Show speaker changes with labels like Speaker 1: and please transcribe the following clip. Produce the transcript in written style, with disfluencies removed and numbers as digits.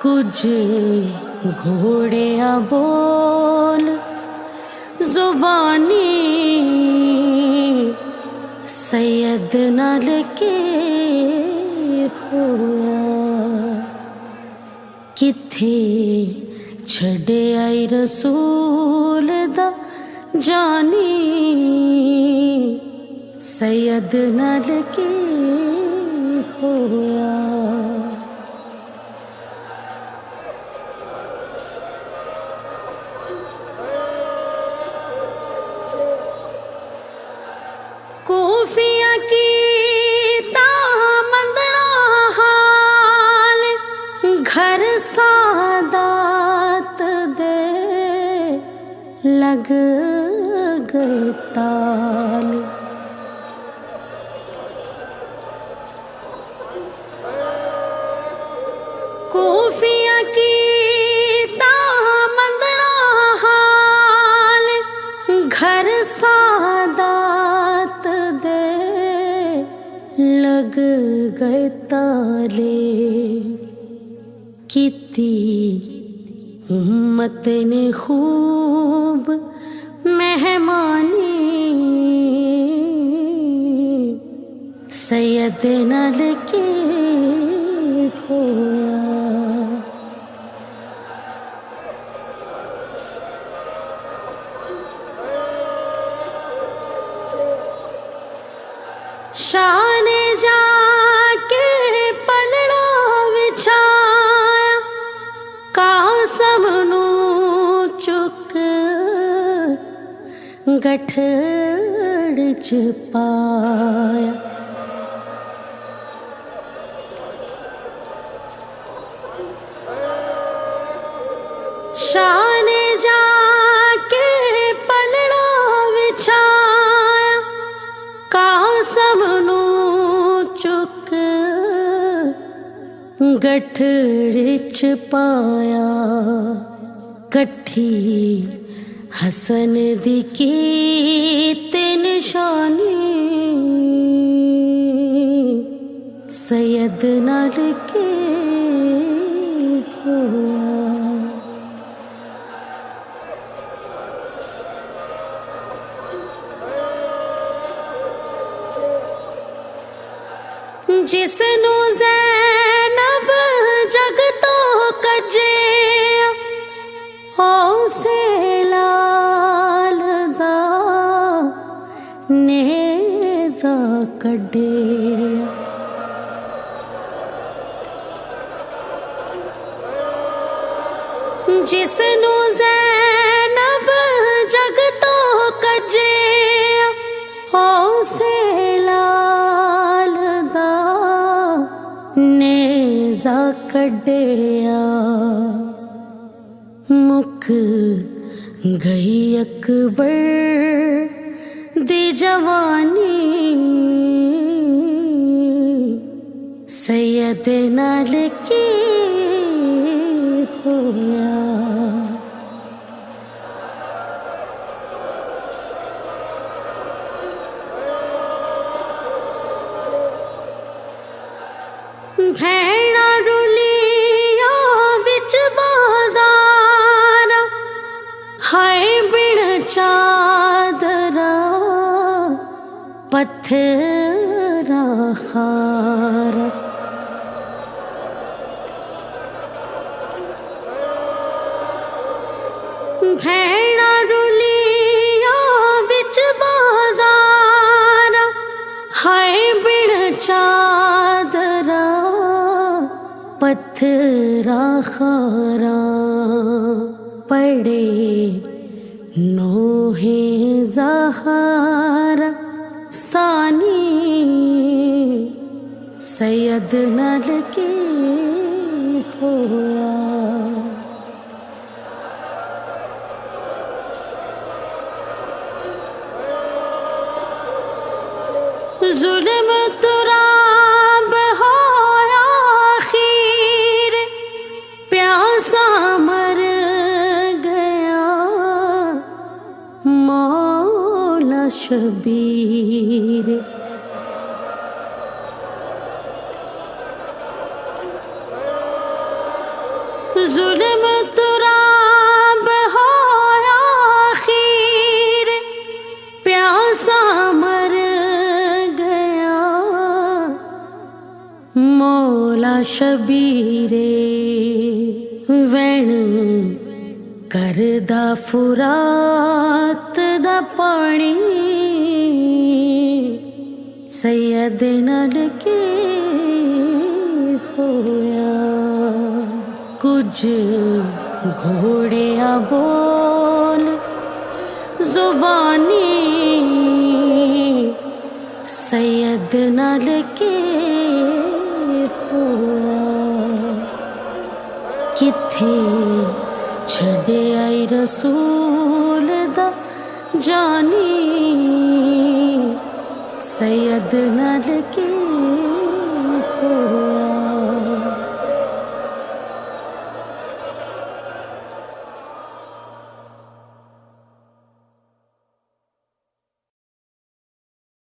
Speaker 1: कुछ घोड़िया बोल जुबानी सैयद नाल के होया किथे छड़े आई रसूल दा जानी सैयद नाल के होया। कोफिया की दामंदना हाल घर सादात दे लग गए ताल। कोफिया की दामंदना हाल घर सादात दे लग गए ताले। किती उम्मत ने खूब मेहमानी सैयद नाल के होया। शान जाके पलड़ा विछाया कासम नू चुक गठड़ च पाया। शान जाके पलड़ा विछाया कासम नू चुक गठड़ च पाया। कट्ठी हसन दी कीत निशानी सैयद नाल के होया। जिसनू ज़ैनब जग तो कजे होसे लाल दा नेज़ा कड्डे। जिसनू ज़ैनब जग तो कजे होसे लाल दा नेज़ा कड्डिया। मुक गई अकबर दी जवानी सैयद नाल के होया। भैणा रुलिया विच बाज़ार हाय बिन चादरा पत्थरा खार। भैणा रुलिया विच बाज़ार हाय बिन चादरा पत्थरा खारा। पड़े नोहे ज़हारा सानी सैयद नाल के होया। जुल्म तुराब होया आखिर प्यासा मर गया मौला शबीर। जुल्म तुराब होया आखिर प्यासा मर गया मौला शबीरे वैण करदा फुरात दा पानी सैयद नाल के होया कुछ घोड़िया बोल जुबानी सैयद नाल के होया किथे छड़े आई रसूल दा जानी सैयद नाल के